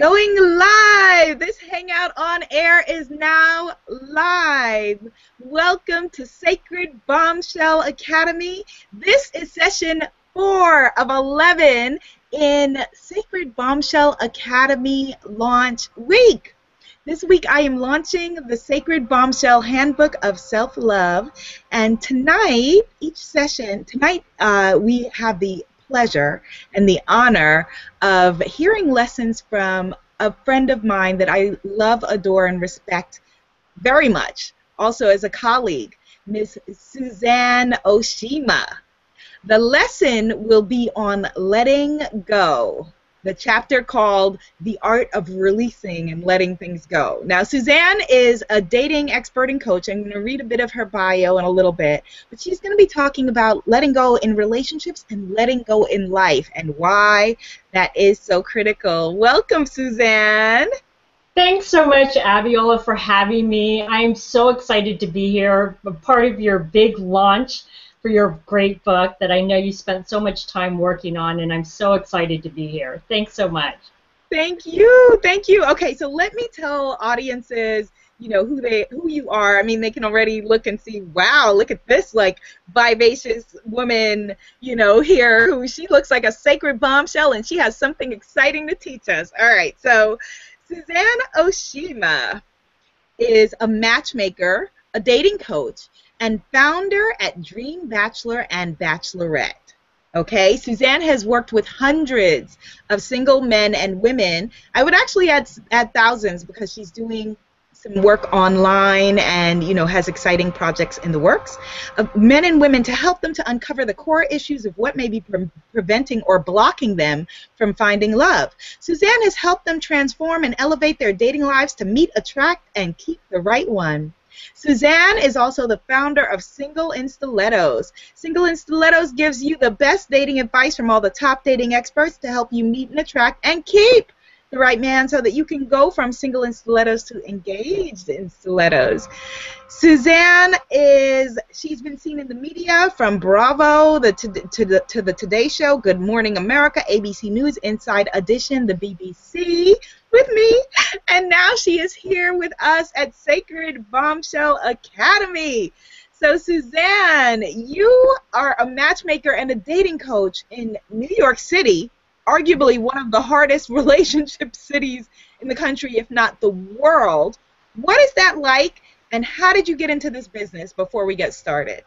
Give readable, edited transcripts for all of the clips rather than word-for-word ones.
Going live! This Hangout on Air is now live. Welcome to Sacred Bombshell Academy. This is session 4 of 11 in Sacred Bombshell Academy launch week. This week I am launching the Sacred Bombshell Handbook of Self-Love, and tonight, we have the pleasure and the honor of hearing lessons from a friend of mine that I love, adore, and respect very much, also as a colleague, Miss Suzanne Oshima. The lesson will be on letting go, the chapter called The Art of Releasing and Letting Things Go. Now, Suzanne is a dating expert and coach. I'm going to read a bit of her bio in a little bit, but she's going to be talking about letting go in relationships and letting go in life and why that is so critical. Welcome, Suzanne. Thanks so much, Abiola, for having me. I am so excited to be here, a part of your big launch for your great book that I know you spent so much time working on, and I'm so excited to be here. Thanks so much. Thank you. Thank you. Okay, so let me tell audiences, who you are. I mean, they can already look and see, wow, look at this, like, vivacious woman, here, who she looks like a sacred bombshell, and she has something exciting to teach us. All right, so Suzanne Oshima is a matchmaker, a dating coach, and founder at Dream Bachelor and Bachelorette. Okay, Suzanne has worked with hundreds of single men and women. I would actually add thousands because she's doing some work online and has exciting projects in the works of men and women to help them to uncover the core issues of what may be preventing or blocking them from finding love. Suzanne has helped them transform and elevate their dating lives to meet, attract, and keep the right one. Suzanne is also the founder of Single in Stilettos. Single in Stilettos gives you the best dating advice from all the top dating experts to help you meet and attract and keep the right man so that you can go from single in stilettos to engaged in stilettos. Suzanne she's been seen in the media from Bravo to the Today Show, Good Morning America, ABC News, Inside Edition, the BBC with me, and now she is here with us at Sacred Bombshell Academy. So Suzanne, you are a matchmaker and a dating coach in New York City, arguably one of the hardest relationship cities in the country, if not the world. What is that like, and how did you get into this business before we get started?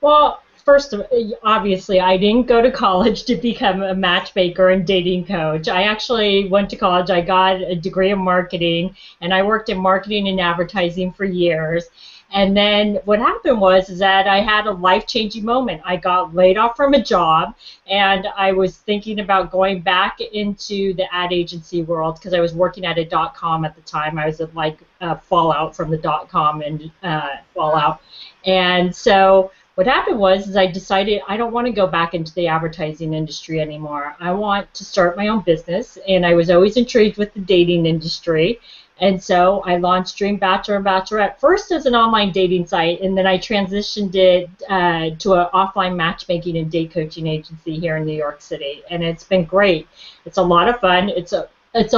Well, first, obviously, I didn't go to college to become a matchmaker and dating coach. I actually went to college. I got a degree in marketing, and I worked in marketing and advertising for years. And then what happened was that I had a life-changing moment. I got laid off from a job, and I was thinking about going back into the ad agency world because I was working at a .com at the time. I was at fallout from the .com and fallout. And so what happened was I decided I don't want to go back into the advertising industry anymore. I want to start my own business, and I was always intrigued with the dating industry. And so I launched Dream Bachelor and Bachelorette first as an online dating site, and then I transitioned it to an offline matchmaking and date coaching agency here in New York City, and it's been great. It's a lot of fun. It's a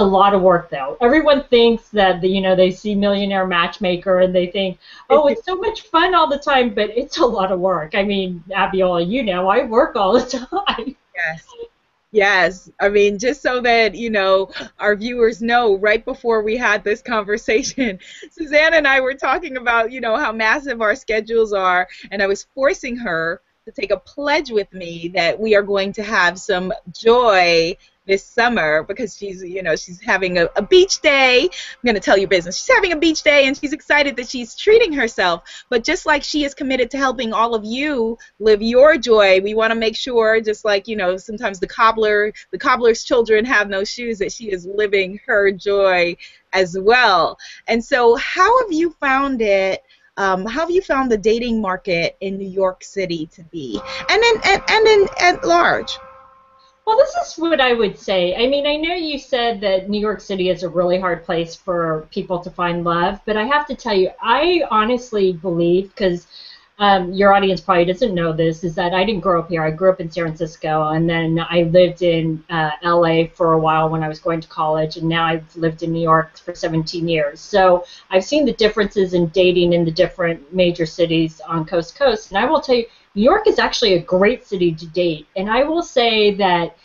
lot of work, though. Everyone thinks that they see Millionaire Matchmaker and they think, oh, it's so much fun all the time, but it's a lot of work. I mean, Abiola, I work all the time. Yes. Yes, I mean, just so that, our viewers know, right before we had this conversation, Suzanne and I were talking about, how massive our schedules are, and I was forcing her to take a pledge with me that we are going to have some joy this summer because she's having a beach day. I'm going to tell you business. She's having a beach day, and she's excited that she's treating herself. But just like she is committed to helping all of you live your joy, we want to make sure, just like, sometimes the cobbler's children have no shoes, that she is living her joy as well. And so how have you found it? How have you found the dating market in New York City to be, and at large? Well, this is what I would say. I mean, I know you said that New York City is a really hard place for people to find love, but I have to tell you, I honestly believe, because your audience probably doesn't know this, is that I didn't grow up here. I grew up in San Francisco, and then I lived in LA for a while when I was going to college, and now I've lived in New York for 17 years. So I've seen the differences in dating in the different major cities on coast to coast, and I will tell you, New York is actually a great city to date. And I will say that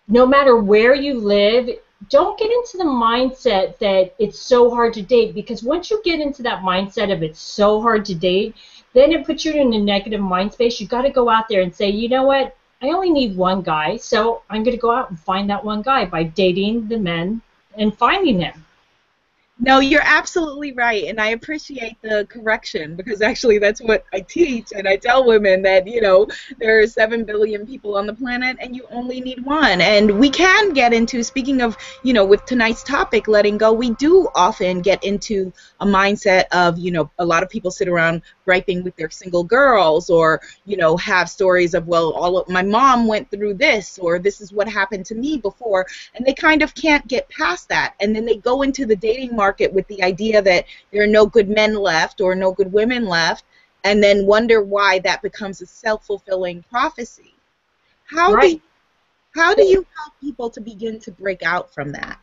no matter where you live, don't get into the mindset that it's so hard to date, because once you get into that mindset of it's so hard to date, then it puts you in a negative mind space. You've got to go out there and say, you know what, I only need one guy, so I'm going to go out and find that one guy by dating the men and finding him. No, you're absolutely right, and I appreciate the correction, because actually that's what I teach, and I tell women that, you know, there are 7 billion people on the planet and you only need one. And we can get into, speaking of, you know, with tonight's topic, letting go, we do often get into a mindset of, you know, a lot of people sit around griping with their single girls, or, you know, have stories of, well, my mom went through this, or this is what happened to me before, and they kind of can't get past that, and then they go into the dating market with the idea that there are no good men left or no good women left, and then wonder why that becomes a self-fulfilling prophecy. How do you help people to begin to break out from that?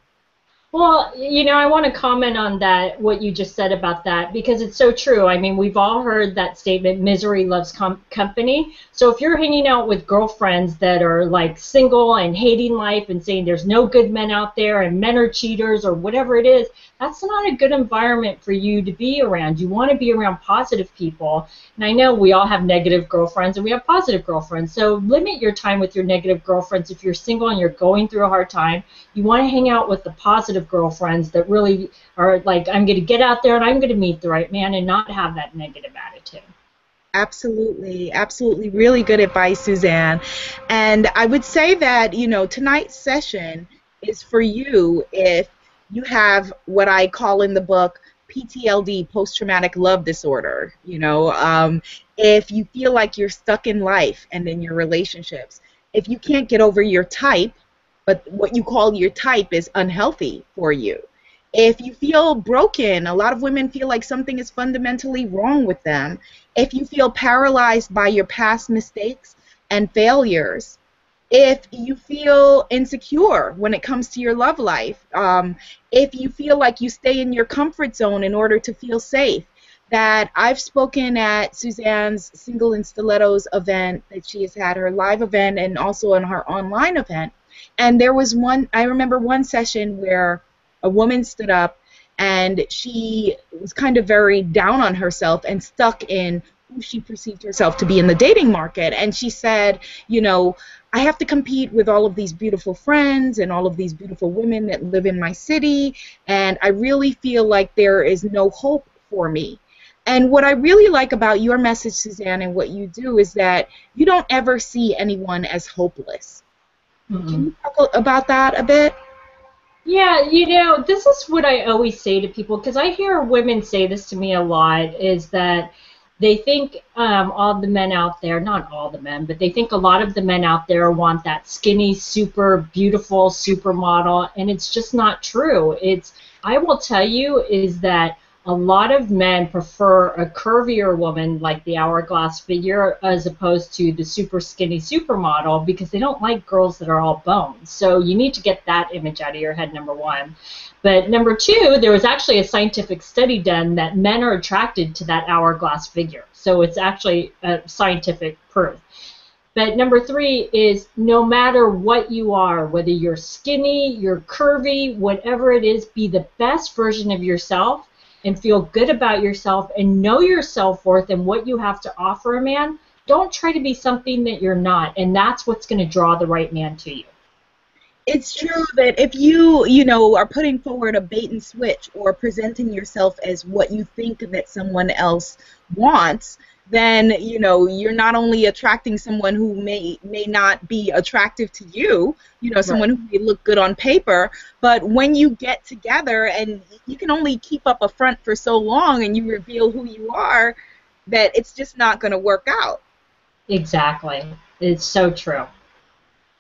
Well, you know, I want to comment on that, what you just said about that, because it's so true. I mean, we've all heard that statement, misery loves company. So if you're hanging out with girlfriends that are like single and hating life and saying there's no good men out there and men are cheaters or whatever it is, that's not a good environment for you to be around. You want to be around positive people. And I know we all have negative girlfriends and we have positive girlfriends. So limit your time with your negative girlfriends. If you're single and you're going through a hard time, you want to hang out with the positive girlfriends that really are like, I'm going to get out there and I'm going to meet the right man, and not have that negative attitude. Absolutely, absolutely. Really good advice, Suzanne. And I would say that, you know, tonight's session is for you if you have what I call in the book PTLD, post-traumatic love disorder. You know, if you feel like you're stuck in life and in your relationships, if you can't get over your type, but what you call your type is unhealthy for you. If you feel broken, a lot of women feel like something is fundamentally wrong with them. If you feel paralyzed by your past mistakes and failures, if you feel insecure when it comes to your love life, if you feel like you stay in your comfort zone in order to feel safe, that I've spoken at Suzanne's Single in Stilettos event, that she has had her live event and also on her online event. And there was one, I remember one session where a woman stood up and she was kind of very down on herself and stuck in who she perceived herself to be in the dating market. And she said, you know, I have to compete with all of these beautiful friends and all of these beautiful women that live in my city, and I really feel like there is no hope for me. And what I really like about your message, Suzanne, and what you do is that you don't ever see anyone as hopeless. Mm-mm. Can you talk about that a bit? Yeah, you know, this is what I always say to people, because I hear women say this to me a lot, is that they think all the men out there, not all the men, but they think a lot of the men out there want that skinny, super beautiful supermodel, and it's just not true. I will tell you, is that a lot of men prefer a curvier woman like the hourglass figure as opposed to the super skinny supermodel, because they don't like girls that are all bones. So you need to get that image out of your head, number one. But number two, there was actually a scientific study done that men are attracted to that hourglass figure. So it's actually a scientific proof. But number three is, no matter what you are, whether you're skinny, you're curvy, whatever it is, be the best version of yourself and feel good about yourself and know your self-worth and what you have to offer a man. Don't try to be something that you're not, and that's what's going to draw the right man to you. It's true that if you know, are putting forward a bait and switch or presenting yourself as what you think that someone else wants, then, you know, you're not only attracting someone who may not be attractive to you, you know, someone who may look good on paper, but when you get together and you can only keep up a front for so long and you reveal who you are, that it's just not going to work out. Exactly. It's so true.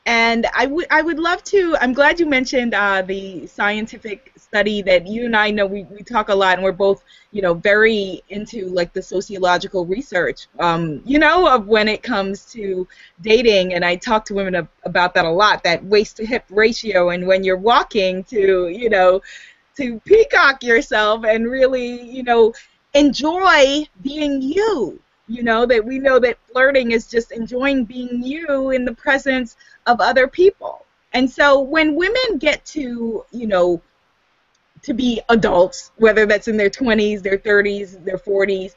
And I would love to. I'm glad you mentioned the scientific study that you and I know we talk a lot, and we're both, very into like the sociological research, of when it comes to dating. And I talk to women about that a lot, that waist to hip ratio, and when you're walking to peacock yourself and really, enjoy being you. That we know that flirting is just enjoying being you in the presence of other people. And so when women get to be adults, whether that's in their 20s, their 30s, their 40s,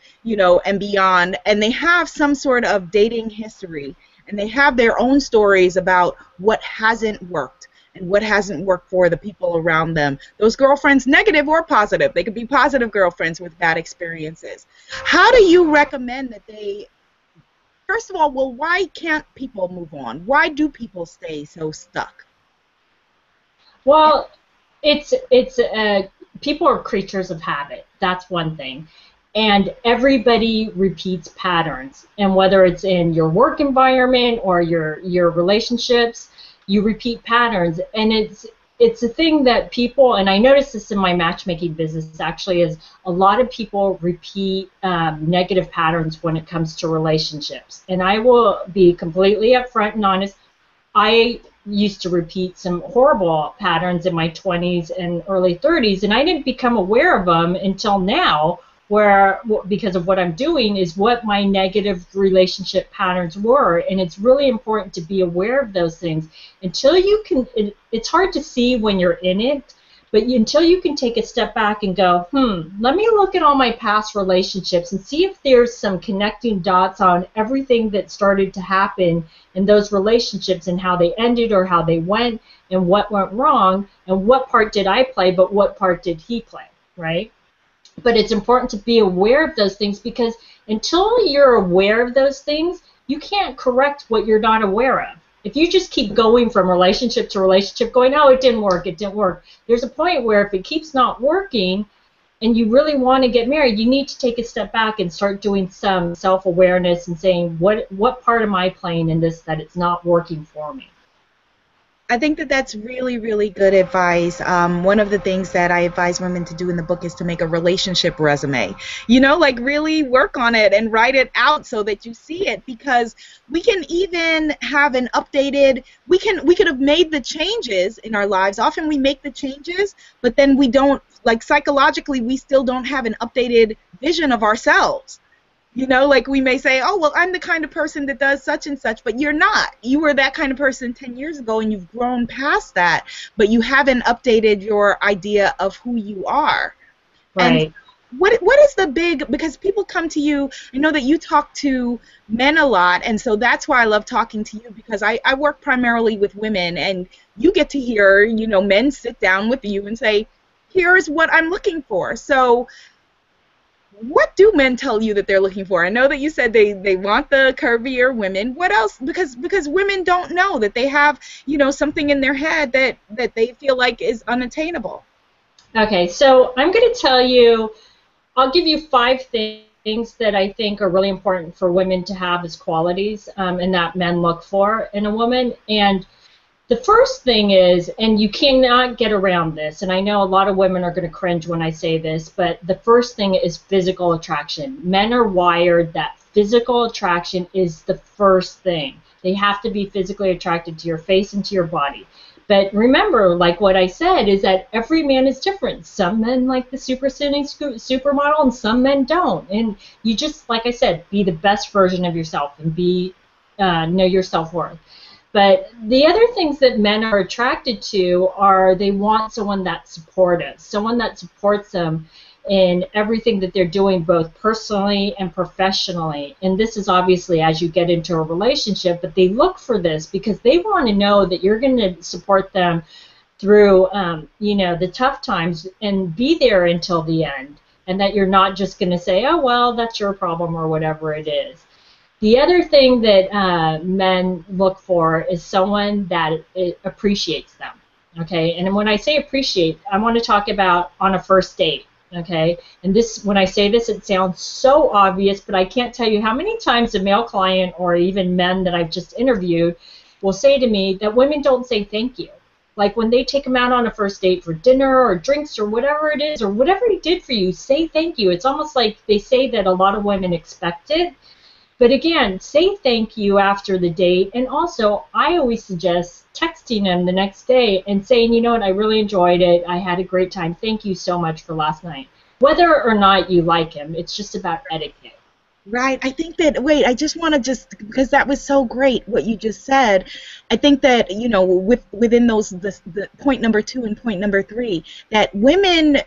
and beyond, and they have some sort of dating history, and they have their own stories about what hasn't worked and what hasn't worked for the people around them. Those girlfriends, negative or positive, they could be positive girlfriends with bad experiences. How do you recommend that they, first of all, well, why can't people move on? Why do people stay so stuck? Well, it's people are creatures of habit. That's one thing. And everybody repeats patterns. And whether it's in your work environment or your relationships, you repeat patterns. And it's a thing that people, and I notice this in my matchmaking business actually, is a lot of people repeat negative patterns when it comes to relationships. And I will be completely upfront and honest. I used to repeat some horrible patterns in my 20s and early 30s, and I didn't become aware of them until now, where, because of what I'm doing, is what my negative relationship patterns were. And it's really important to be aware of those things. Until you can, it's hard to see when you're in it, but until you can take a step back and go, let me look at all my past relationships and see if there's some connecting dots on everything that started to happen in those relationships and how they ended or how they went and what went wrong and what part did I play, but what part did he play, right? But it's important to be aware of those things, because until you're aware of those things, you can't correct what you're not aware of. If you just keep going from relationship to relationship, going, oh, it didn't work, there's a point where if it keeps not working and you really want to get married, you need to take a step back and start doing some self-awareness and saying, what part am I playing in this that it's not working for me? I think that that's really, really good advice. One of the things that I advise women to do in the book is to make a relationship resume. Like really work on it and write it out so that you see it, because we can even have an updated, we could have made the changes in our lives. Often we make the changes, but then we don't, like psychologically, we still don't have an updated vision of ourselves. Like we may say, oh, well, I'm the kind of person that does such and such, but you're not. You were that kind of person 10 years ago, and you've grown past that, but you haven't updated your idea of who you are. Right. And what is the big, because people come to you, I know that you talk to men a lot, and so that's why I love talking to you, because I work primarily with women, and you get to hear, men sit down with you and say, here's what I'm looking for. So what do men tell you that they're looking for? I know that you said they want the curvier women. What else? Because women don't know that they have, something in their head that they feel like is unattainable. Okay, so I'm going to tell you, I'll give you 5 things that I think are really important for women to have as qualities and that men look for in a woman. And the first thing is, and you cannot get around this, and I know a lot of women are going to cringe when I say this, but the first thing is physical attraction. Men are wired that physical attraction is the first thing. They have to be physically attracted to your face and to your body. But remember, like what I said, is that every man is different. Some men like the supermodel, and some men don't. And you just, like I said, be the best version of yourself and know your self-worth. But the other things that men are attracted to are they want someone that's supportive, someone that supports them in everything that they're doing, both personally and professionally. And this is obviously as you get into a relationship, but they look for this because they want to know that you're going to support them through, the tough times and be there until the end, and that you're not just going to say, oh, well, that's your problem or whatever it is. The other thing that men look for is someone that appreciates them, okay? And when I say appreciate, I want to talk about on a first date, okay? And this, when I say this, it sounds so obvious, but I can't tell you how many times a male client or even men that I've just interviewed will say to me that women don't say thank you. Like when they take him out on a first date for dinner or drinks or whatever it is, or whatever he did for you, say thank you. It's almost like they say that a lot of women expect it. But again, say thank you after the date. And also, I always suggest texting him the next day and saying, you know what, I really enjoyed it. I had a great time. Thank you so much for last night. Whether or not you like him, it's just about etiquette. Right. I think that, wait, I just want to just, because that was so great what you just said. I think that, you know, within those, the point number 2 and point number 3, that women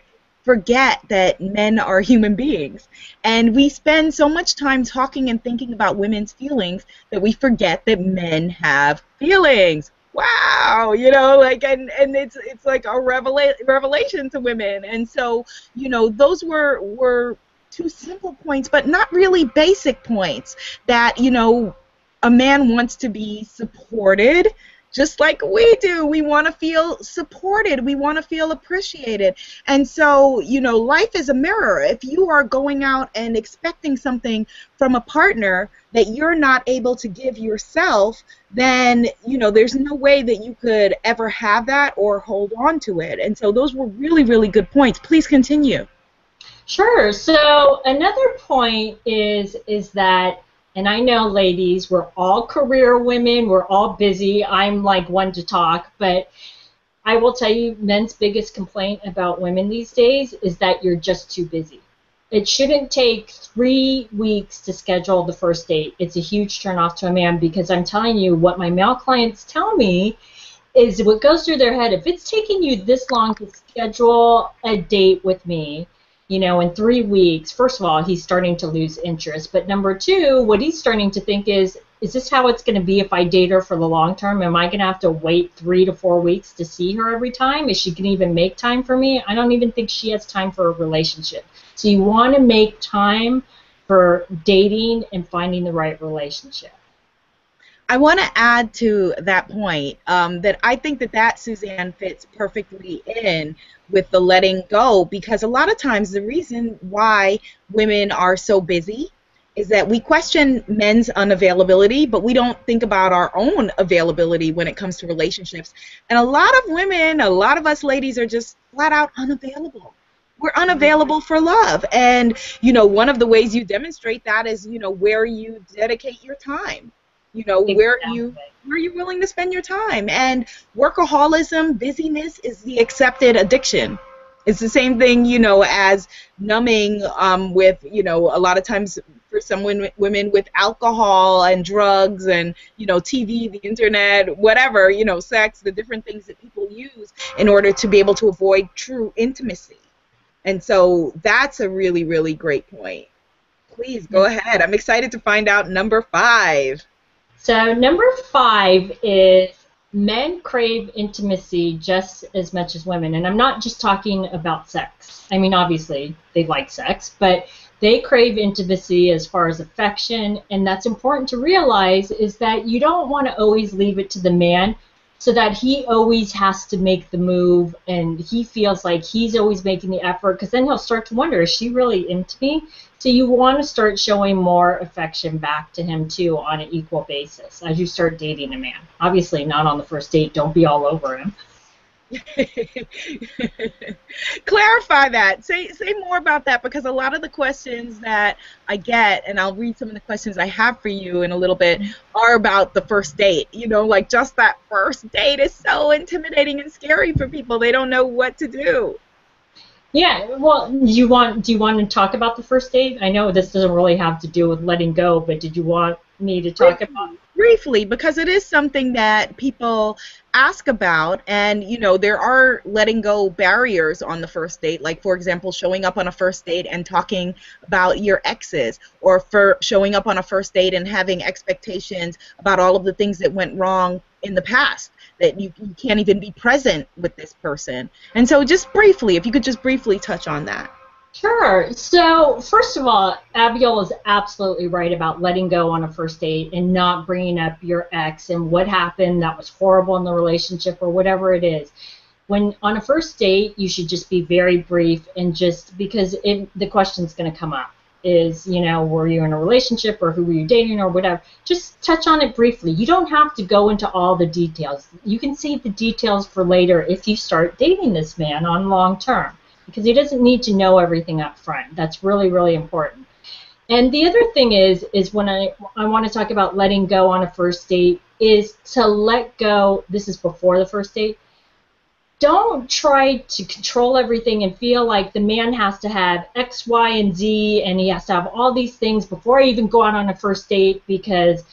forget that men are human beings. And we spend so much time talking and thinking about women's feelings that we forget that men have feelings. Wow, you know, like, and it's like a revelation to women. And so, you know, those were 2 simple points, but not really basic points, that, you know, a man wants to be supported just like we do. We want to feel supported. We want to feel appreciated. And so, you know, life is a mirror. If you are going out and expecting something from a partner that you're not able to give yourself, then, you know, there's no way that you could ever have that or hold on to it. And so those were really, really good points. Please continue. Sure. So another point is that, and I know, ladies, we're all career women. We're all busy. I'm like one to talk, but I will tell you, men's biggest complaint about women these days is that you're just too busy. It shouldn't take 3 weeks to schedule the first date. It's a huge turnoff to a man, because I'm telling you, what my male clients tell me is what goes through their head. If it's taking you this long to schedule a date with me, you know, in 3 weeks, first of all, he's starting to lose interest. But number 2, what he's starting to think is this how it's going to be if I date her for the long term? Am I going to have to wait 3 to 4 weeks to see her every time? Is she going to even make time for me? I don't even think she has time for a relationship. So you want to make time for dating and finding the right relationship. I want to add to that point that I think that Suzanne fits perfectly in with the letting go, because a lot of times the reason why women are so busy is that we question men's unavailability, but we don't think about our own availability when it comes to relationships. And a lot of women, a lot of us ladies, are just flat out unavailable. We're unavailable for love. And, you know, one of the ways you demonstrate that is, you know, where you dedicate your time. You know, where are you willing to spend your time? And workaholism, busyness, is the accepted addiction. It's the same thing, you know, as numbing with, you know, a lot of times for some women with alcohol and drugs and, you know, TV, the internet, whatever, you know, sex, the different things that people use in order to be able to avoid true intimacy. And so that's a really, really great point. Please go ahead. I'm excited to find out number 5. So number 5 is men crave intimacy just as much as women. And I'm not just talking about sex. I mean, obviously, they like sex, but they crave intimacy as far as affection. And that's important to realize, is that you don't want to always leave it to the man so that he always has to make the move and he feels like he's always making the effort, because then he'll start to wonder, is she really into me? So you want to start showing more affection back to him, too, on an equal basis as you start dating a man. Obviously, not on the first date. Don't be all over him. Clarify that. Say more about that, because a lot of the questions that I get, and I'll read some of the questions I have for you in a little bit, are about the first date. You know, like just that first date is so intimidating and scary for people. They don't know what to do. Yeah, well, do you want to talk about the first date? I know this doesn't really have to do with letting go, but did you want me to talk about it? Briefly, because it is something that people ask about, and, you know, there are letting go barriers on the first date, like, for example, showing up on a first date and talking about your exes, or for showing up on a first date and having expectations about all of the things that went wrong in the past, that you can't even be present with this person. And so just briefly, if you could just briefly touch on that. Sure. So first of all, Abiola is absolutely right about letting go on a first date and not bringing up your ex and what happened that was horrible in the relationship or whatever it is. When on a first date, you should just be very brief, and just because the question's going to come up. is, you know, were you in a relationship or who were you dating or whatever. Just touch on it briefly. You don't have to go into all the details. You can save the details for later if you start dating this man on long term, because he doesn't need to know everything up front. That's really, really important. And the other thing is when I want to talk about letting go on a first date, is to let go. This is before the first date. Don't try to control everything and feel like the man has to have X, Y, and Z, and he has to have all these things before I even go out on a first date, because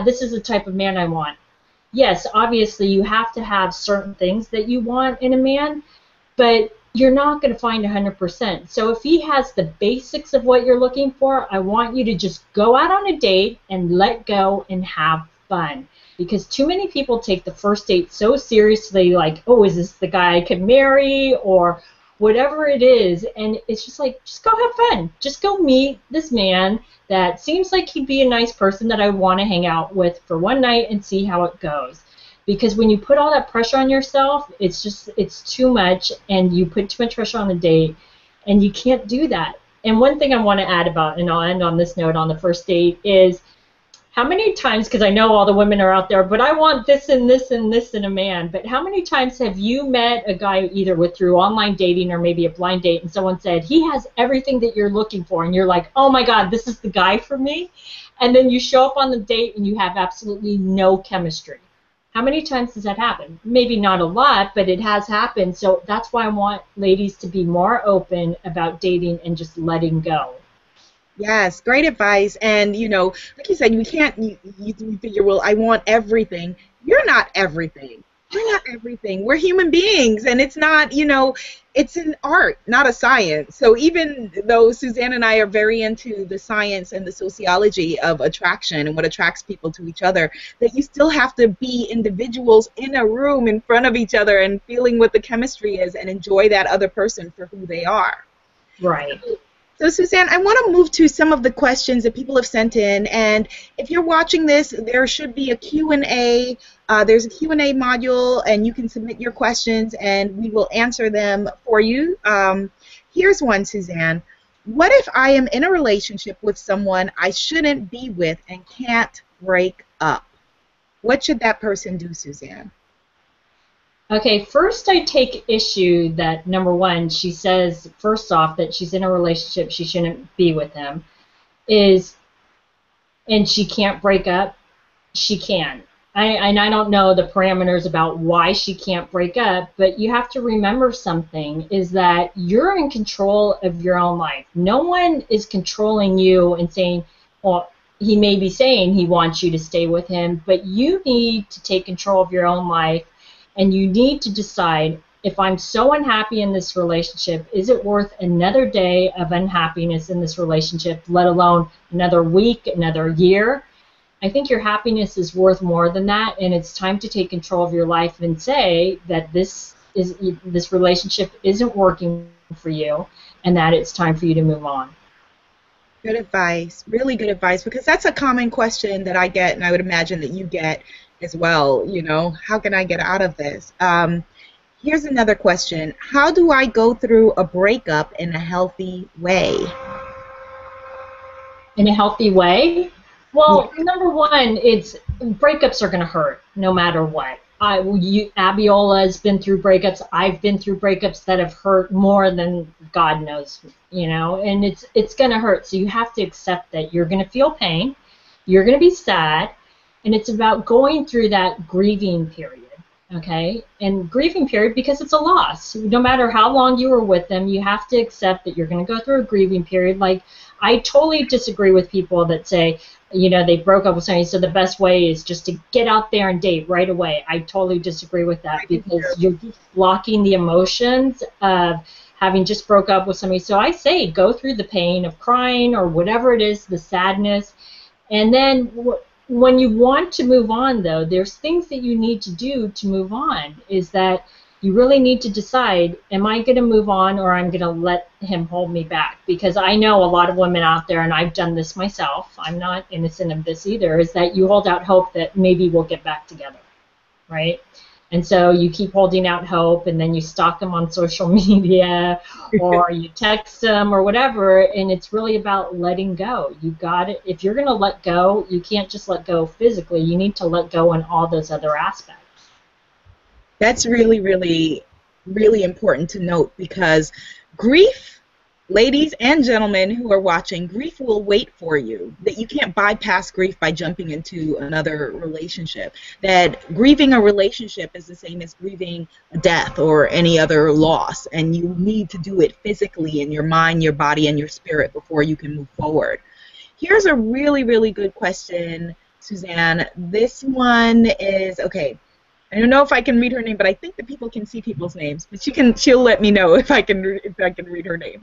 this is the type of man I want. Yes, obviously you have to have certain things that you want in a man, but you're not going to find 100%. So if he has the basics of what you're looking for, I want you to just go out on a date and let go and have fun. Because too many people take the first date so seriously, like, oh, is this the guy I can marry, or whatever it is, and it's just like, just go have fun. Just go meet this man that seems like he'd be a nice person that I want to hang out with for one night and see how it goes. Because when you put all that pressure on yourself, it's too much, and you put too much pressure on the date, and you can't do that. And one thing I want to add about, and I'll end on this note on the first date, is how many times, because I know all the women are out there, but I want this and this and this in a man, but how many times have you met a guy either through online dating or maybe a blind date, and someone said, he has everything that you're looking for, and you're like, oh my God, this is the guy for me? And then you show up on the date and you have absolutely no chemistry. How many times does that happen? Maybe not a lot, but it has happened. So that's why I want ladies to be more open about dating and just letting go. Yes, great advice. And, you know, like you said, you figure, well, I want everything. You're not everything. We're not everything. We're human beings, and it's not, you know, it's an art, not a science. So even though Suzanne and I are very into the science and the sociology of attraction and what attracts people to each other, that you still have to be individuals in a room in front of each other and feeling what the chemistry is and enjoy that other person for who they are. Right. So, Suzanne, I want to move to some of the questions that people have sent in, and if you're watching this, there should be a Q&A. There's a Q&A module, and you can submit your questions, and we will answer them for you. Here's one, Suzanne. What if I am in a relationship with someone I shouldn't be with and can't break up? What should that person do, Suzanne? Okay, first I take issue that, number one, she says, first off, that she's in a relationship she shouldn't be with him, and she can't break up. She can. I don't know the parameters about why she can't break up, but you have to remember something, is that you're in control of your own life. No one is controlling you and saying, well, he may be saying he wants you to stay with him, but you need to take control of your own life. And you need to decide, if I'm so unhappy in this relationship, is it worth another day of unhappiness in this relationship, let alone another week, another year? I think your happiness is worth more than that, and it's time to take control of your life and say that this relationship isn't working for you, and that it's time for you to move on. Good advice, really good advice, because that's a common question that I get, and I would imagine that you get as well. You know, how can I get out of this? Here's another question. How do I go through a breakup in a healthy way? In a healthy way? Well, number one, breakups are going to hurt no matter what. Abiola has been through breakups. I've been through breakups that have hurt more than God knows, you know, and it's going to hurt. So you have to accept that you're going to feel pain, you're going to be sad, and it's about going through that grieving period, okay? And grieving period because it's a loss. No matter how long you were with them, you have to accept that you're going to go through a grieving period. Like, I totally disagree with people that say, you know, they broke up with somebody, so the best way is just to get out there and date right away. I totally disagree with that, because you're blocking the emotions of having just broke up with somebody. So I say go through the pain of crying or whatever it is, the sadness, and then when you want to move on, though, there's things that you need to do to move on. Is that you really need to decide, am I going to move on, or I'm going to let him hold me back? Because I know a lot of women out there, and I've done this myself, I'm not innocent of this either, is that you hold out hope that maybe we'll get back together, right? And so you keep holding out hope, and then you stalk them on social media, or you text them, or whatever. And it's really about letting go. You got it. If you're going to let go, you can't just let go physically. You need to let go in all those other aspects. That's really, really, really important to note, because grief, ladies and gentlemen who are watching, grief will wait for you. That you can't bypass grief by jumping into another relationship. That grieving a relationship is the same as grieving a death or any other loss, and you need to do it physically in your mind, your body, and your spirit before you can move forward. Here's a really, really good question, Suzanne. This one is, okay, I don't know if I can read her name, but I think that people can see people's names. But she'll let me know if I can read her name.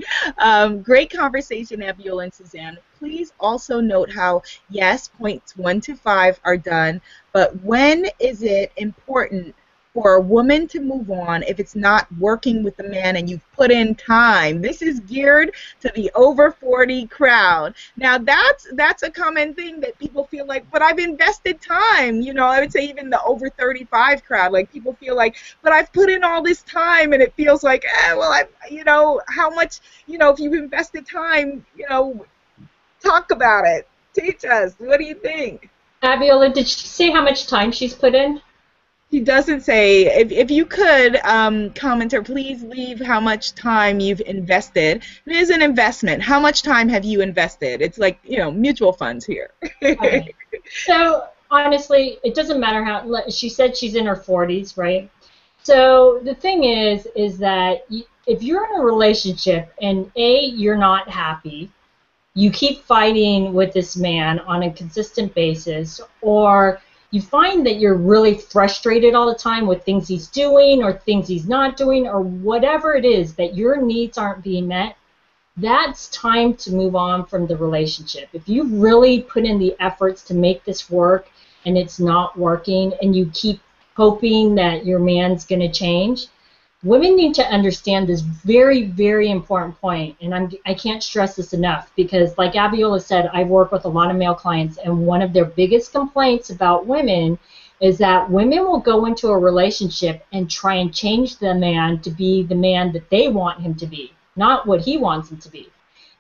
Great conversation, Abiola and Suzanne. Please also note how, yes, points 1 to 5 are done, but when is it important for a woman to move on if it's not working with the man and you've put in time? This is geared to the over 40 crowd. Now that's a common thing that people feel like, but I've invested time. You know, I would say even the over 35 crowd, like people feel like, but I've put in all this time, and it feels like, how much, if you've invested time, talk about it. Teach us. What do you think? Abiola, did she say how much time she's put in? He doesn't say. If you could, commenter, please leave how much time you've invested. It is an investment. How much time have you invested? It's like, mutual funds here. Okay. So, honestly, it doesn't matter how, she said she's in her 40s, right? So, the thing is that if you're in a relationship and A, you're not happy, you keep fighting with this man on a consistent basis, or you find that you're really frustrated all the time with things he's doing or things he's not doing, or whatever it is, that your needs aren't being met, that's time to move on from the relationship. If you really put in the efforts to make this work and it's not working, and you keep hoping that your man's going to change, women need to understand this very, very important point, and I can't stress this enough, because like Abiola said, I work with a lot of male clients, and one of their biggest complaints about women is that women will go into a relationship and try and change the man to be the man that they want him to be, not what he wants him to be.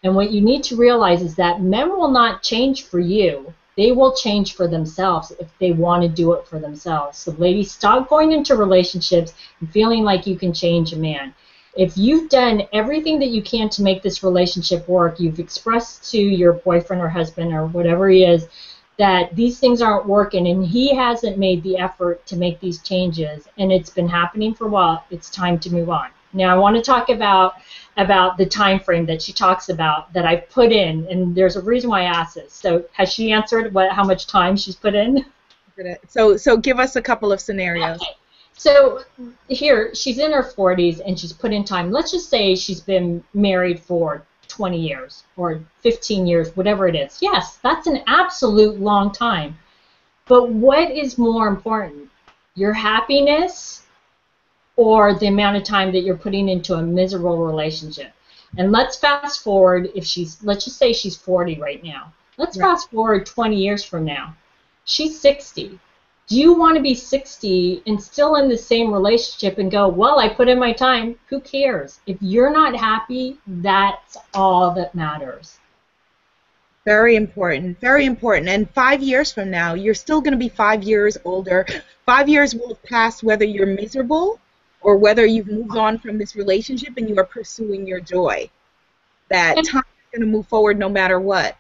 And what you need to realize is that men will not change for you. They will change for themselves if they want to do it for themselves. So ladies, stop going into relationships and feeling like you can change a man. If you've done everything that you can to make this relationship work, you've expressed to your boyfriend or husband or whatever he is that these things aren't working, and he hasn't made the effort to make these changes, and it's been happening for a while, it's time to move on. Now, I want to talk about the time frame that she talks about that I've put in, and there's a reason why I asked this. So has she answered how much time she's put in? So give us a couple of scenarios. Okay. So here, she's in her 40s, and she's put in time. Let's just say she's been married for 20 years or 15 years, whatever it is. Yes, that's an absolute long time. But what is more important? Your happiness or the amount of time that you're putting into a miserable relationship? And let's fast forward, let's just say she's 40 right now. Let's fast forward 20 years from now. She's 60. Do you want to be 60 and still in the same relationship and go, well, I put in my time? Who cares? If you're not happy, that's all that matters. Very important, very important. And 5 years from now, you're still going to be 5 years older. 5 years will have passed whether you're miserable or whether you've moved on from this relationship and you are pursuing your joy. That time is going to move forward no matter what.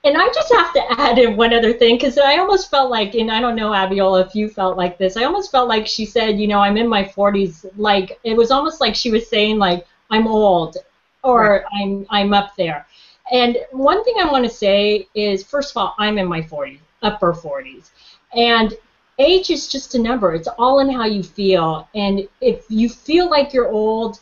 And I just have to add in one other thing, because I almost felt like, and I don't know, Abiola, if you felt like this, I almost felt like she said, I'm in my 40s, like, it was almost like she was saying, like, I'm old, or I'm up there. And one thing I want to say is, first of all, I'm in my 40s, upper 40s. And age is just a number. It's all in how you feel. And if you feel like you're old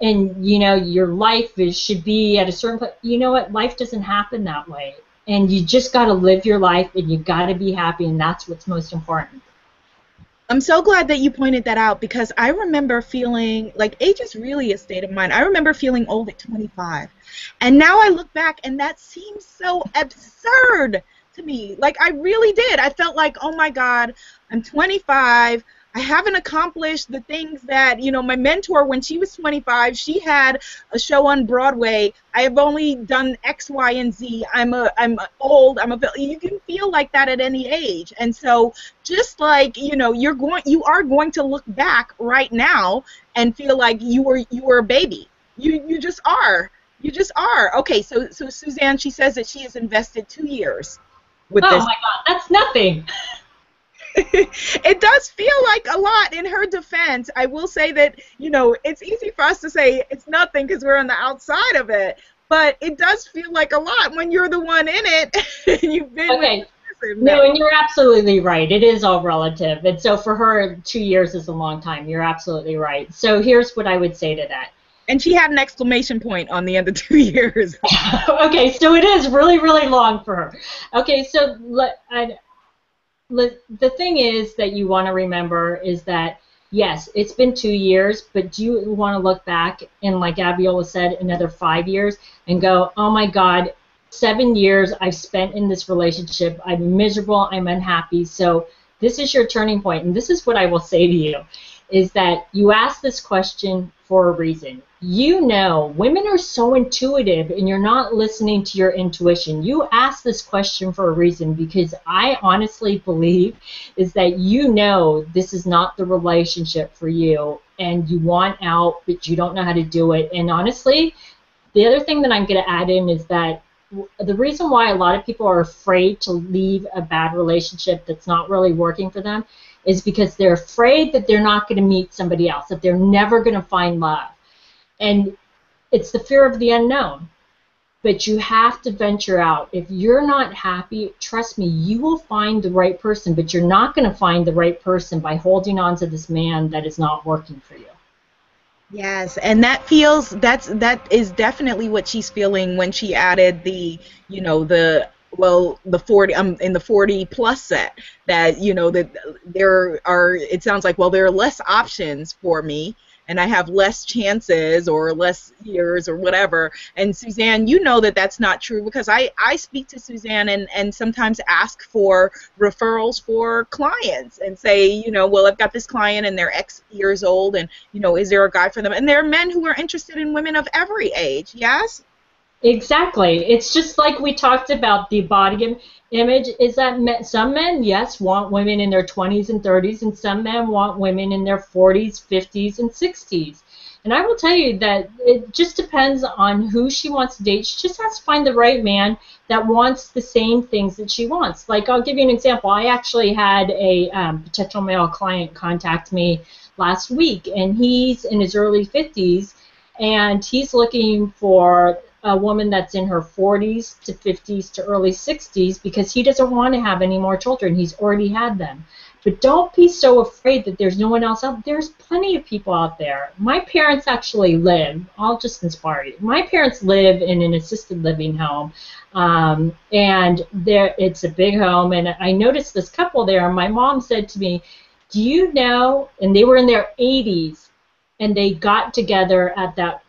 and, your life should be at a certain place, you know what? Life doesn't happen that way. And you just got to live your life, and you got to be happy, and that's what's most important. I'm so glad that you pointed that out, because I remember feeling like age is really a state of mind. I remember feeling old at 25. And now I look back, and that seems so absurd to me. Like, I really did. I felt like, oh my God, I'm 25. I haven't accomplished the things that, my mentor, when she was 25, she had a show on Broadway. I have only done X, Y, and Z. I'm old. You can feel like that at any age. And so just like, you are going to look back right now and feel like you were a baby. You just are. You just are. Okay, so Suzanne, she says that she has invested 2 years with Oh this. my God, that's nothing. It does feel like a lot. In her defense, I will say that, it's easy for us to say it's nothing because we're on the outside of it, but it does feel like a lot when you're the one in it and you've been Okay. with the person. No, and you're absolutely right. It is all relative. And so for her, 2 years is a long time. You're absolutely right. So here's what I would say to that. And she had an exclamation point on the end of 2 years. Okay, so it is really, really long for her. Okay, so the thing is that you want to remember is that, yes, it's been 2 years, but do you want to look back and, like Abiola said, another 5 years and go, oh my God, 7 years I've spent in this relationship. I'm miserable. I'm unhappy. So this is your turning point, and this is what I will say to you, is that you ask this question for a reason. Women are so intuitive, and you're not listening to your intuition. You ask this question for a reason, because I honestly believe is that this is not the relationship for you, and you want out, but you don't know how to do it. And honestly, the other thing that I'm going to add in is that the reason why a lot of people are afraid to leave a bad relationship that's not really working for them is because they're afraid that they're not going to meet somebody else, that they're never going to find love. And it's the fear of the unknown. But you have to venture out. If you're not happy, trust me, you will find the right person, but you're not going to find the right person by holding on to this man that is not working for you. Yes, and that is definitely what she's feeling when she added the 40, in the 40 plus set, that that it sounds like, well, there are less options for me and I have less chances or less years or whatever. And Suzanne, that's not true, because I speak to Suzanne and sometimes ask for referrals for clients and say, well, I've got this client and they're X years old, and, is there a guy for them? And there are men who are interested in women of every age, yes? Exactly. It's just like we talked about the body image, is that some men, yes, want women in their 20s and 30s, and some men want women in their 40s, 50s, and 60s. And I will tell you that it just depends on who she wants to date. She just has to find the right man that wants the same things that she wants. Like, I'll give you an example. I actually had a potential male client contact me last week, and he's in his early 50s, and he's looking for a woman that's in her 40s to 50s to early 60s, because he doesn't want to have any more children. He's already had them. But don't be so afraid that there's no one else out. There's plenty of people out there. My parents actually I'll just inspire you. My parents live in an assisted living home, and it's a big home. And I noticed this couple there, and my mom said to me, do you know, and they were in their 80s, and they got together at that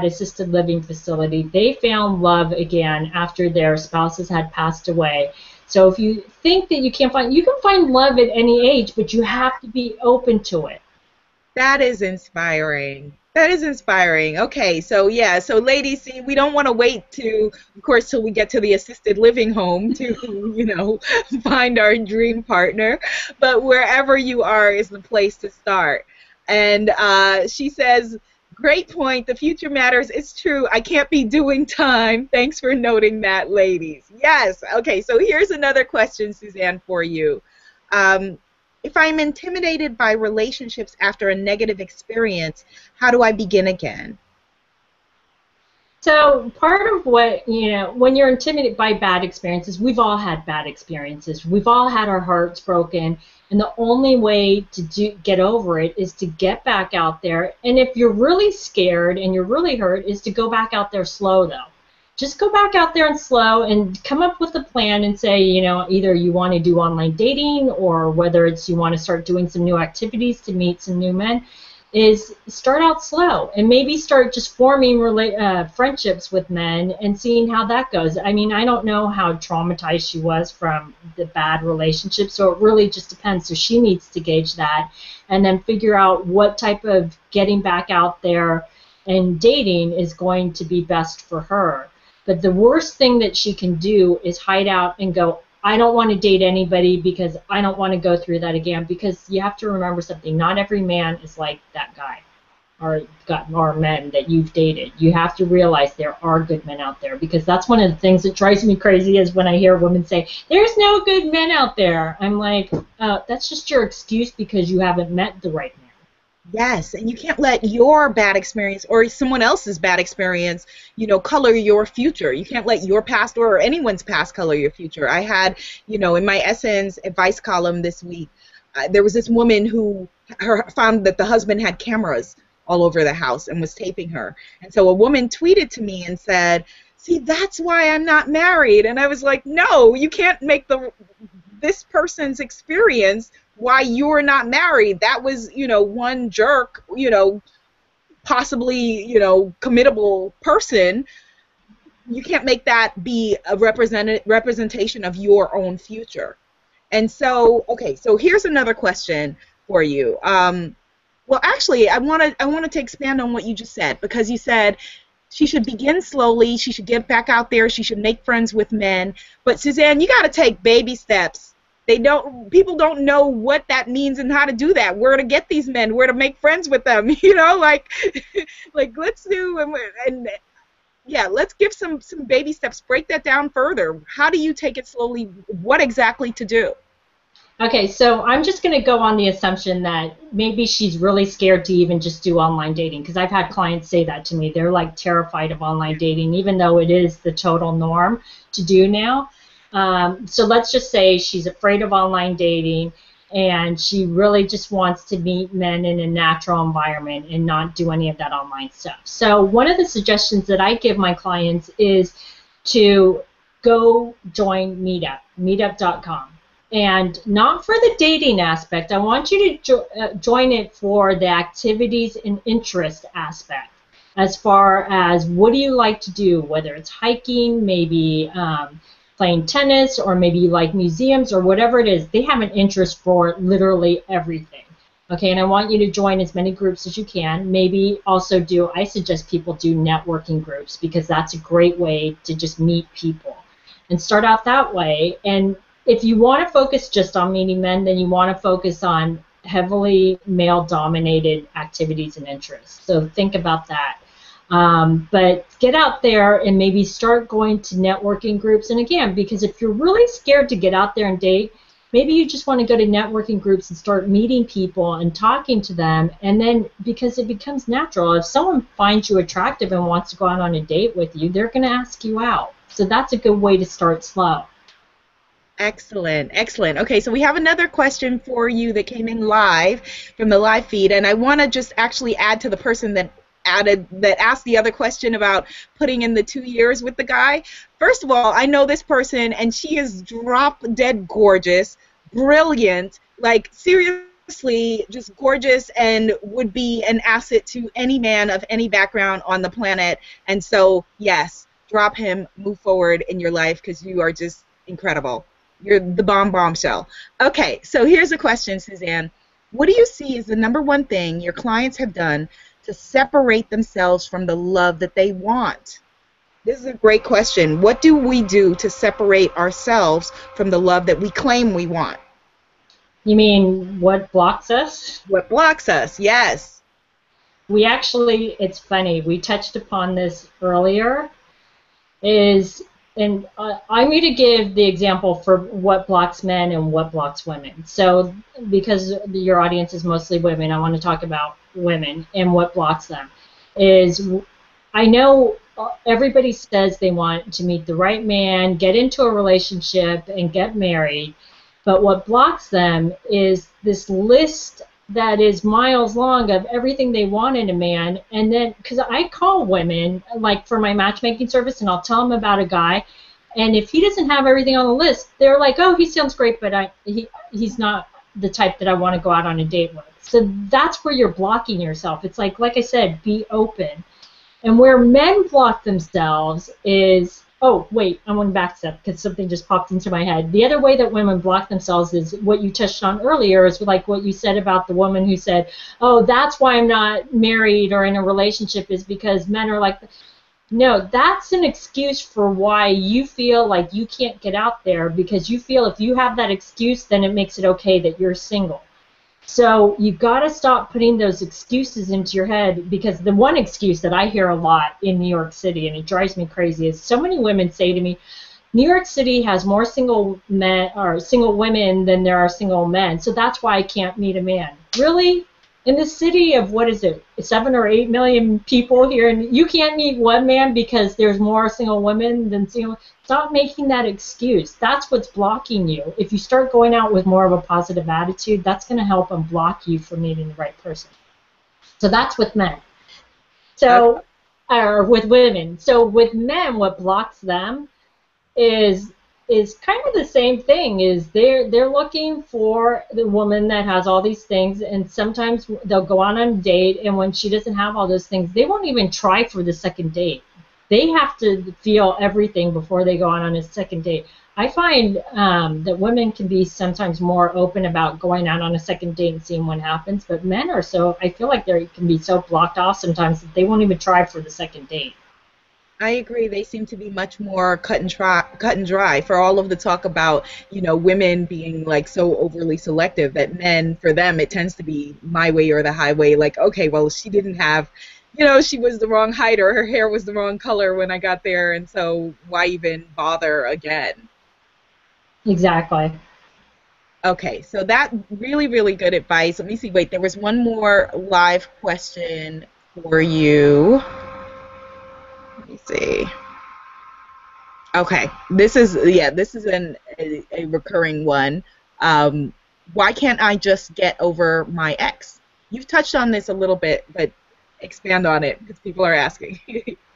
assisted living facility. They found love again after their spouses had passed away. So if you think that you can find love at any age, but you have to be open to it. That is inspiring. That is inspiring. Okay, so ladies, see, we don't want to wait till we get to the assisted living home to, find our dream partner, but wherever you are is the place to start. And she says, great point. The future matters. It's true. I can't be doing time. Thanks for noting that, ladies. Yes. Okay, so here's another question, Suzanne, for you. If I'm intimidated by relationships after a negative experience, how do I begin again? So part of what, when you're intimidated by bad experiences, we've all had bad experiences. We've all had our hearts broken. And the only way to get over it is to get back out there. And if you're really scared and you're really hurt, is to go back out there slow, though. Just go back out there and slow and come up with a plan and say, either you want to do online dating, or whether it's you want to start doing some new activities to meet some new men. is start out slow and maybe start just forming friendships with men and seeing how that goes. I mean, I don't know how traumatized she was from the bad relationship, so it really just depends. So she needs to gauge that and then figure out what type of getting back out there and dating is going to be best for her. But the worst thing that she can do is hide out and go, I don't want to date anybody because I don't want to go through that again, because you have to remember something. Not every man is like that guy or men that you've dated. You have to realize there are good men out there, because that's one of the things that drives me crazy is when I hear women say, there's no good men out there. I'm like, that's just your excuse because you haven't met the right man. Yes, and you can't let your bad experience or someone else's bad experience, color your future. You can't let your past or anyone's past color your future. I had, in my Essence advice column this week, there was this woman who found that the husband had cameras all over the house and was taping her. And so a woman tweeted to me and said, see, that's why I'm not married. And I was like, no, you can't make this person's experience why you're not married. That was, one jerk, possibly, committable person. You can't make that be a representation of your own future. And so, okay, so here's another question for you. Well, actually, I wanted to expand on what you just said, because you said she should begin slowly, she should get back out there, she should make friends with men. But Suzanne, you got to take baby steps. People don't know what that means and how to do that. Where to get these men, where to make friends with them, like let's do and yeah, let's give some baby steps. Break that down further. How do you take it slowly? What exactly to do? Okay, so I'm just going to go on the assumption that maybe she's really scared to even just do online dating, because I've had clients say that to me. They're like terrified of online dating, even though it is the total norm to do now. So let's just say she's afraid of online dating and she really just wants to meet men in a natural environment and not do any of that online stuff. So one of the suggestions that I give my clients is to go join Meetup, meetup.com. And not for the dating aspect. I want you to join it for the activities and interest aspect, as far as what do you like to do, whether it's hiking, maybe playing tennis, or maybe you like museums or whatever it is. They have an interest for literally everything. Okay, and I want you to join as many groups as you can. Maybe also I suggest people do networking groups, because that's a great way to just meet people and start out that way. And if you want to focus just on meeting men, then you want to focus on heavily male-dominated activities and interests. So think about that. But get out there and maybe start going to networking groups. And again, because if you're really scared to get out there and date, maybe you just want to go to networking groups and start meeting people and talking to them. And then, because it becomes natural, if someone finds you attractive and wants to go out on a date with you, they're going to ask you out. So that's a good way to start slow. Excellent, excellent. Okay, so we have another question for you that came in live from the live feed, and I want to just actually add to the person that asked the other question about putting in the 2 years with the guy. First of all, I know this person, and she is drop dead gorgeous, brilliant, like seriously just gorgeous, and would be an asset to any man of any background on the planet. And so, yes, drop him, move forward in your life, because you are just incredible. You're the bombshell. Okay, so here's a question, Suzanne. What do you see as the #1 thing your clients have done to separate themselves from the love that they want? This is a great question. What do we do to separate ourselves from the love that we claim we want? You mean what blocks us? What blocks us, yes. We actually, it's funny, we touched upon this earlier, and I'm going to give the example for what blocks men and what blocks women. So because your audience is mostly women, I want to talk about women and what blocks them. I know everybody says they want to meet the right man, get into a relationship, and get married, but what blocks them is this list that is miles long of everything they want in a man. And then, because I call women, like for my matchmaking service, and I'll tell them about a guy, and if he doesn't have everything on the list, they're like, oh, he sounds great, but he's not the type that I want to go out on a date with. So that's where you're blocking yourself. It's like I said, be open. And where men block themselves is, oh, wait, I want to back step because something just popped into my head. The other way that women block themselves is what you touched on earlier, is like what you said about the woman who said, oh, that's why I'm not married or in a relationship, is because men are like, no, that's an excuse for why you feel like you can't get out there, because you feel if you have that excuse, then it makes it okay that you're single. So you got to stop putting those excuses into your head, because the one excuse that I hear a lot in New York City, and it drives me crazy, is so many women say to me, New York City has more single men or single women than there are single men, so that's why I can't meet a man. Really? In the city of, what is it, 7 or 8 million people here, and you can't meet one man because there's more single women than single. Stop making that excuse. That's what's blocking you. If you start going out with more of a positive attitude, that's going to help unblock you from meeting the right person. So that's with men. So, or with women. So with men, what blocks them is kind of the same thing. Is they're looking for the woman that has all these things, and sometimes they'll go on a date, and when she doesn't have all those things, they won't even try for the second date. They have to feel everything before they go on a second date. I find that women can be sometimes more open about going out on a second date and seeing what happens, but men are so, I feel like they can be so blocked off sometimes that they won't even try for the second date. I agree. They seem to be much more cut and dry for all of the talk about, women being like so overly selective, that men, for them, it tends to be my way or the highway. Like, okay, well, she didn't have, she was the wrong height, or her hair was the wrong color when I got there, and so why even bother again? Exactly. Okay, so that really, really good advice. Let me see. Wait, there was one more live question for you. Let me see. Okay, this is a recurring one. Why can't I just get over my ex? You've touched on this a little bit, but expand on it because people are asking.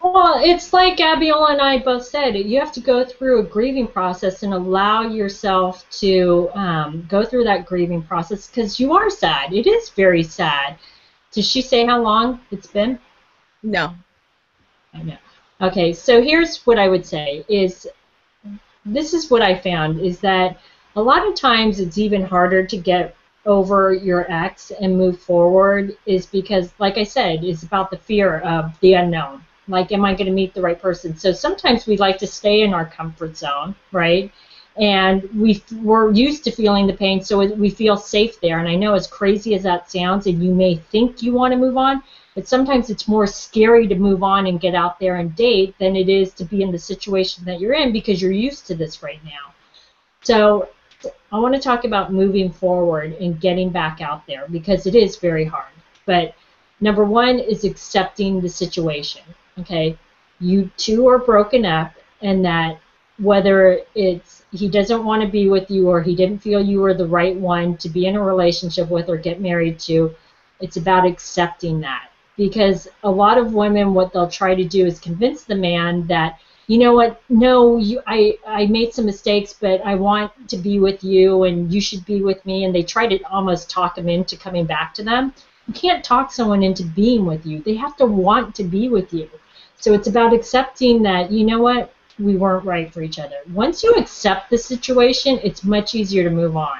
Well, it's like Abiola and I both said. You have to go through a grieving process and allow yourself to go through that grieving process, because you are sad. It is very sad. Did she say how long it's been? No. I know. Okay, so here's what I would say is, this is what I found, is that a lot of times it's even harder to get over your ex and move forward, is because, like I said, it's about the fear of the unknown. Like, am I going to meet the right person? So sometimes we like to stay in our comfort zone, right? And we're used to feeling the pain, so we feel safe there. And I know, as crazy as that sounds, and you may think you want to move on, but sometimes it's more scary to move on and get out there and date than it is to be in the situation that you're in, because you're used to this right now. So I want to talk about moving forward and getting back out there, because it is very hard. But number one is accepting the situation. Okay, you two are broken up, and that whether it's he doesn't want to be with you, or he didn't feel you were the right one to be in a relationship with or get married to, it's about accepting that. Because a lot of women, what they'll try to do is convince the man that, you know what, no, I made some mistakes, but I want to be with you, and you should be with me, and they try to almost talk him into coming back to them. You can't talk someone into being with you. They have to want to be with you. So it's about accepting that, you know what, we weren't right for each other. Once you accept the situation, it's much easier to move on,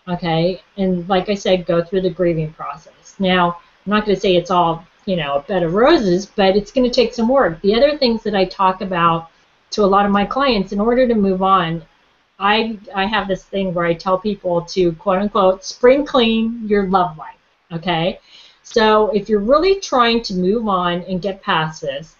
okay? And like I said, go through the grieving process. Now, I'm not going to say it's all, a bed of roses, but it's going to take some work. The other things that I talk about to a lot of my clients, in order to move on, I have this thing where I tell people to, quote unquote, spring clean your love life, okay? So if you're really trying to move on and get past this,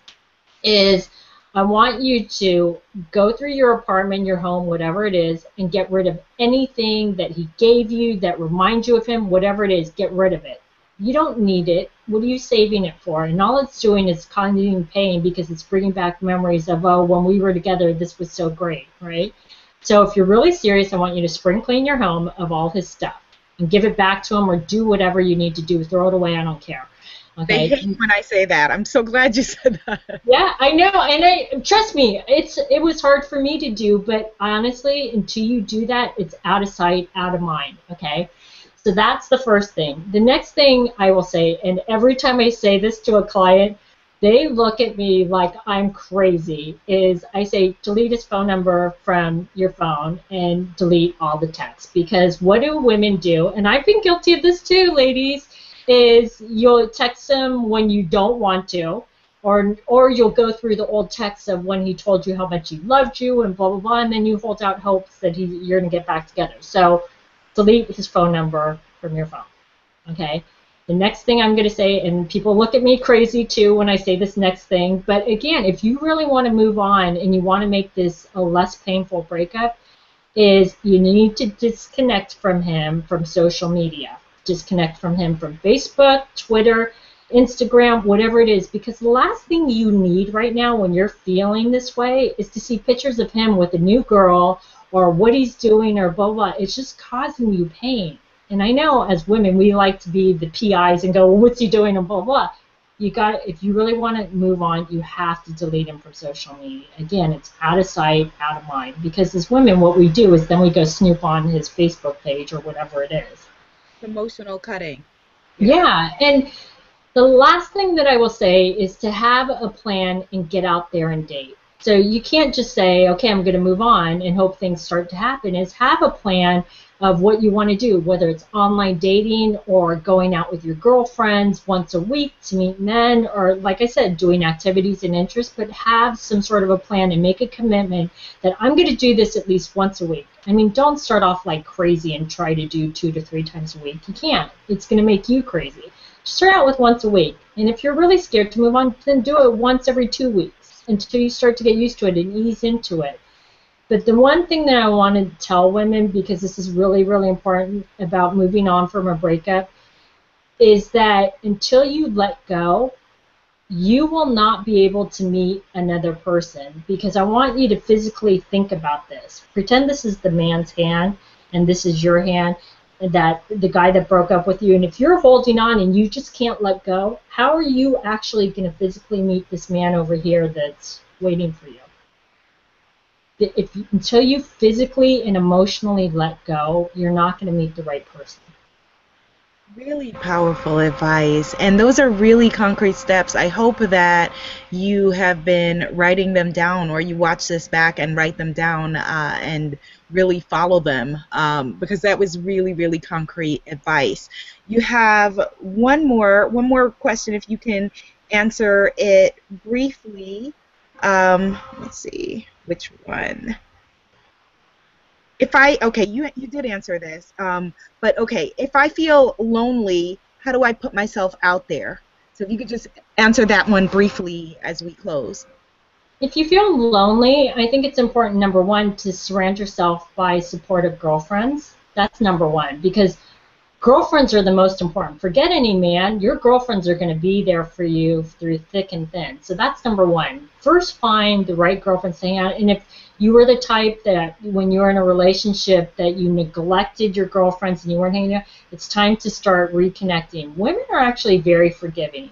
I want you to go through your apartment, your home, whatever it is, and get rid of anything that he gave you that reminds you of him, whatever it is, get rid of it. You don't need it. What are you saving it for? And all it's doing is causing pain, because it's bringing back memories of, oh, when we were together, this was so great, right? So if you're really serious, I want you to spring clean your home of all his stuff and give it back to him, or do whatever you need to do. Throw it away. I don't care. Okay? They hate when I say that. I'm so glad you said that. Yeah, I know, and trust me, it was hard for me to do, but honestly, until you do that, it's out of sight, out of mind. Okay, So that's the first thing. The next thing I will say, and every time I say this to a client, they look at me like I'm crazy, is I say delete his phone number from your phone and delete all the texts. Because what do women do? And I've been guilty of this too, ladies, is you'll text them when you don't want to, or you'll go through the old texts of when he told you how much he loved you and blah, blah, blah, and then you hold out hopes that you're going to get back together. So delete his phone number from your phone, okay? The next thing I'm going to say, and people look at me crazy too when I say this next thing, but again, if you really want to move on and you want to make this a less painful breakup, is you need to disconnect from him from social media. Disconnect from him from Facebook, Twitter, Instagram, whatever it is, because the last thing you need right now when you're feeling this way is to see pictures of him with a new girl or what he's doing or blah, blah. It's just causing you pain. And I know as women, we like to be the PIs and go, well, what's he doing and blah, blah. If you really want to move on, you have to delete him from social media. Again, it's out of sight, out of mind. Because as women, what we do is then we go snoop on his Facebook page or whatever it is. Emotional cutting. Yeah, and the last thing that I will say is to have a plan and get out there and date. So you can't just say, okay, I'm going to move on and hope things start to happen. Is have a plan of what you want to do, whether it's online dating or going out with your girlfriends once a week to meet men, or like I said, doing activities and interests, but have some sort of a plan and make a commitment that I'm going to do this at least once a week. I mean, don't start off like crazy and try to do 2 to 3 times a week. You can't. It's going to make you crazy. Start out with once a week. And if you're really scared to move on, then do it once every 2 weeks until you start to get used to it and ease into it. But the one thing that I want to tell women, because this is really, really important about moving on from a breakup, is that until you let go, you will not be able to meet another person. Because I want you to physically think about this. Pretend this is the man's hand and this is your hand, that the guy that broke up with you. And if you're holding on and you just can't let go, how are you actually going to physically meet this man over here that's waiting for you? Until you physically and emotionally let go, you're not going to meet the right person. Really powerful advice, and those are really concrete steps. I hope that you have been writing them down, or you watch this back and write them down and really follow them, because that was really, really concrete advice. You have one more question, if you can answer it briefly. Let's see, which one? Okay, you did answer this, but okay, if I feel lonely, how do I put myself out there? So if you could just answer that one briefly as we close. If you feel lonely, I think it's important, number one, to surround yourself by supportive girlfriends. That's number one, because girlfriends are the most important. Forget any man. Your girlfriends are going to be there for you through thick and thin. So that's number one. First, find the right girlfriends to hang out. And if you were the type that when you were in a relationship that you neglected your girlfriends and you weren't hanging out, it's time to start reconnecting. Women are actually very forgiving.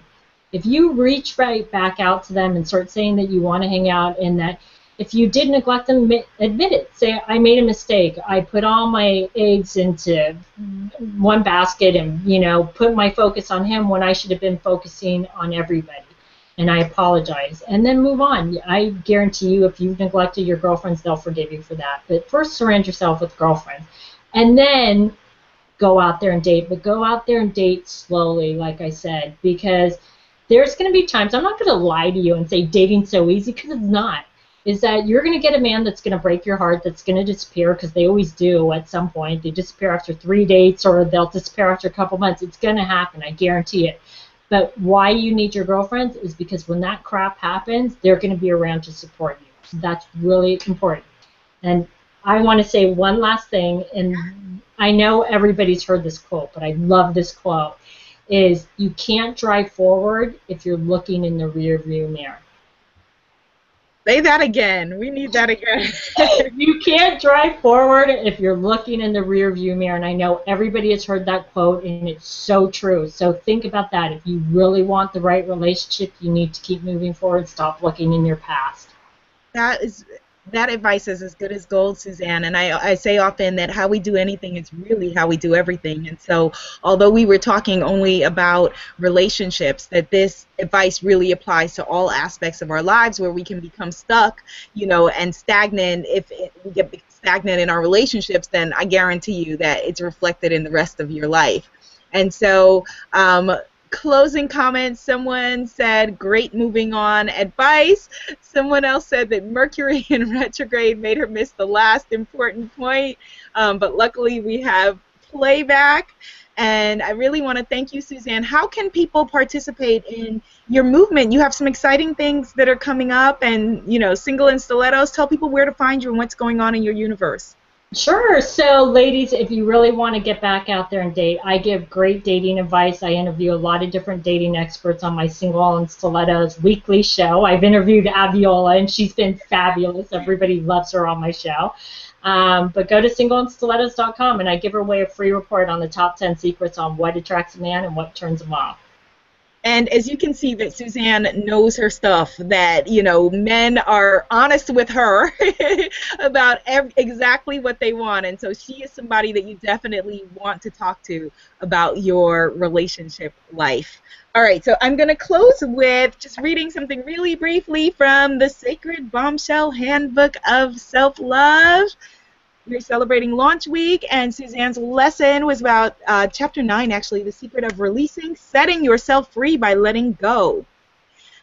If you reach right back out to them and start saying that you want to hang out, and that if you did neglect them, admit it. Say, I made a mistake. I put all my eggs into one basket and, put my focus on him when I should have been focusing on everybody. And I apologize. And then move on. I guarantee you, if you've neglected your girlfriends, they'll forgive you for that. But first, surround yourself with girlfriends. And then go out there and date. But go out there and date slowly, like I said, because there's going to be times, I'm not going to lie to you and say dating's so easy, because it's not. Is that you're going to get a man that's going to break your heart, that's going to disappear, because they always do at some point. They disappear after 3 dates, or they'll disappear after a couple months. It's going to happen, I guarantee it. But why you need your girlfriends is because when that crap happens, they're going to be around to support you. So that's really important. And I want to say one last thing, and I know everybody's heard this quote, but I love this quote, is you can't drive forward if you're looking in the rear view mirror. Say that again. We need that again. You can't drive forward if you're looking in the rear view mirror. And I know everybody has heard that quote, and it's so true. So think about that. If you really want the right relationship, you need to keep moving forward. Stop looking in your past. That is That advice is as good as gold, Suzanne. And I say often that how we do anything is really how we do everything. And so, although we were talking only about relationships, that this advice really applies to all aspects of our lives where we can become stuck, and stagnant. If we get stagnant in our relationships, then I guarantee you that it's reflected in the rest of your life. And so, closing comments, someone said, great moving on advice. Someone else said that Mercury in retrograde made her miss the last important point, but luckily we have playback. And I really want to thank you, Suzanne. How can people participate in your movement? You have some exciting things that are coming up, and, single and stilettos. Tell people where to find you and what's going on in your universe. Sure. So, ladies, if you really want to get back out there and date, I give great dating advice. I interview a lot of different dating experts on my Single and Stilettos weekly show. I've interviewed Abiola, and she's been fabulous. Everybody loves her on my show. But go to singleandstilettos.com, and I give away a free report on the top 10 secrets on what attracts a man and what turns him off. And as you can see, that Suzanne knows her stuff, that, men are honest with her about exactly what they want. And so she is somebody that you definitely want to talk to about your relationship life. All right, so I'm going to close with just reading something really briefly from the Sacred Bombshell Handbook of Self-Love. We're celebrating launch week, and Suzanne's lesson was about chapter 9, actually, the secret of releasing, setting yourself free by letting go.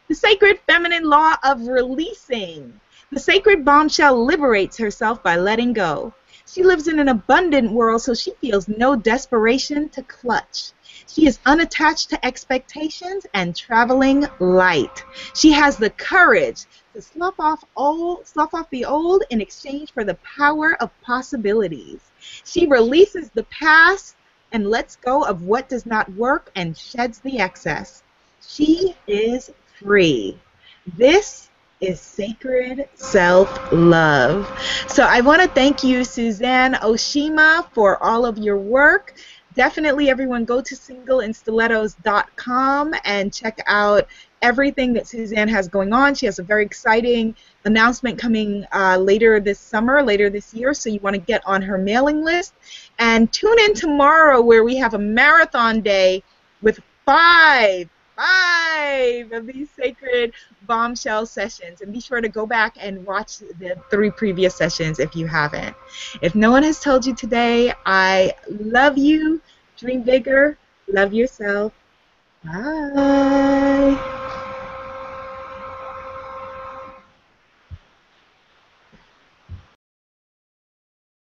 The sacred feminine law of releasing. The sacred bombshell liberates herself by letting go. She lives in an abundant world, so she feels no desperation to clutch. She is unattached to expectations and traveling light. She has the courage to slough off the old in exchange for the power of possibilities. She releases the past and lets go of what does not work and sheds the excess. She is free. This is sacred self-love. So I want to thank you, Suzanne Oshima, for all of your work. Definitely, everyone, go to singleandstilettos.com and check out everything that Suzanne has going on. She has a very exciting announcement coming later this year, so you want to get on her mailing list. And tune in tomorrow, where we have a marathon day with five of these sacred bombshell sessions. And be sure to go back and watch the 3 previous sessions if you haven't. If no one has told you today, I love you. Dream bigger. Love yourself. Bye.